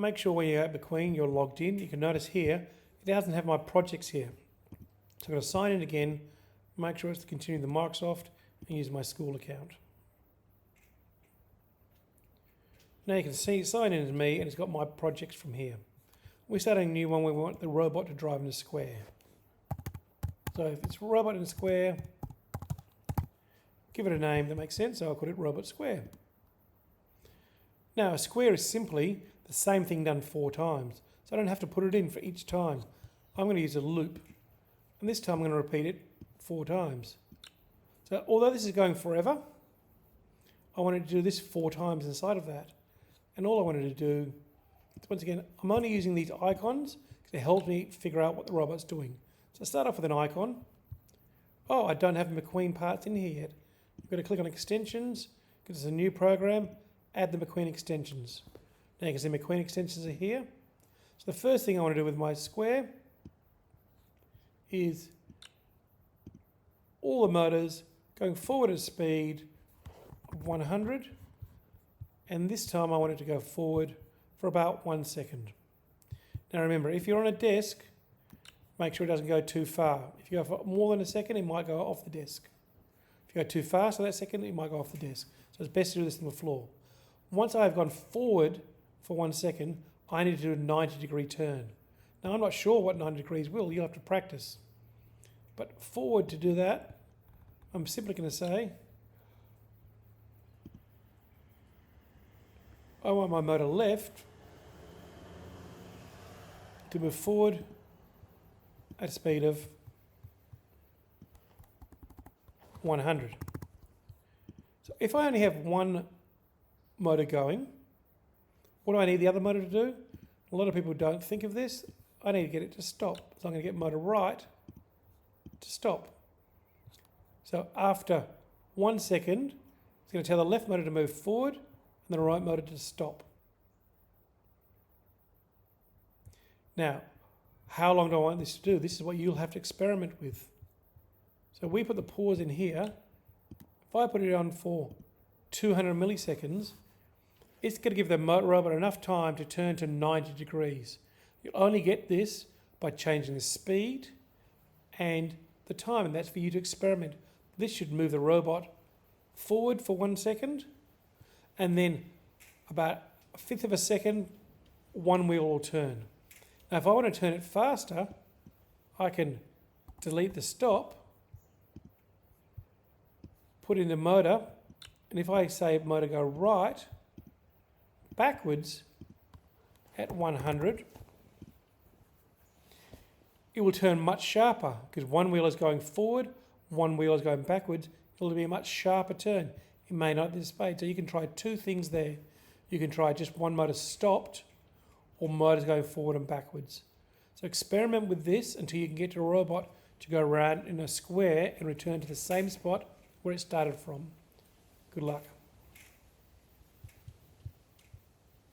make sure when you're at Maqueen you're logged in. You can notice here, it doesn't have my projects here. So I'm going to sign in again, make sure it's to continue the Microsoft and use my school account. Now you can see, sign in as me and it's got my projects from here. We're starting a new one where we want the robot to drive in a square. So if it's robot in a square, give it a name that makes sense, so I'll call it robot square. Now a square is simply the same thing done 4 times, so I don't have to put it in for each time. I'm going to use a loop, and this time I'm going to repeat it 4 times. So although this is going forever, I wanted to do this 4 times inside of that. And all I wanted to do, once again, I'm only using these icons because it helps me figure out what the robot's doing. So I start off with an icon. Oh, I don't have Maqueen parts in here yet. I'm going to click on extensions, because it's a new program, add the Maqueen extensions. Now you can see Maqueen extensions are here. So the first thing I want to do with my square is all the motors going forward at a speed of 100, and this time I want it to go forward for about 1 second. Now remember, if you're on a desk, make sure it doesn't go too far. If you go for more than a second, it might go off the desk. If you go too fast for that second, it might go off the desk. So it's best to do this on the floor. Once I've gone forward for 1 second, I need to do a 90-degree turn. Now I'm not sure what 90 degrees will, you'll have to practice. But forward to do that, I'm simply going to say, I want my motor left to move forward at a speed of 100. So if I only have one motor going, what do I need the other motor to do? A lot of people don't think of this. I need to get it to stop. So I'm going to get motor right to stop. So after 1 second, it's going to tell the left motor to move forward and the right motor to stop. Now, how long do I want this to do? This is what you'll have to experiment with. So we put the pause in here. If I put it on for 200 milliseconds, it's going to give the motor robot enough time to turn to 90 degrees. You'll only get this by changing the speed and the time, and that's for you to experiment. This should move the robot forward for 1 second, and then about 1/5 of a second, one wheel will turn. Now if I want to turn it faster, I can delete the stop, put in the motor, and if I say motor go right, backwards at 100, it will turn much sharper because one wheel is going forward, one wheel is going backwards. It'll be a much sharper turn. It may not be the speed. So you can try 2 things there. You can try just one motor stopped or motors going forward and backwards. So experiment with this until you can get your robot to go around in a square and return to the same spot where it started from. Good luck.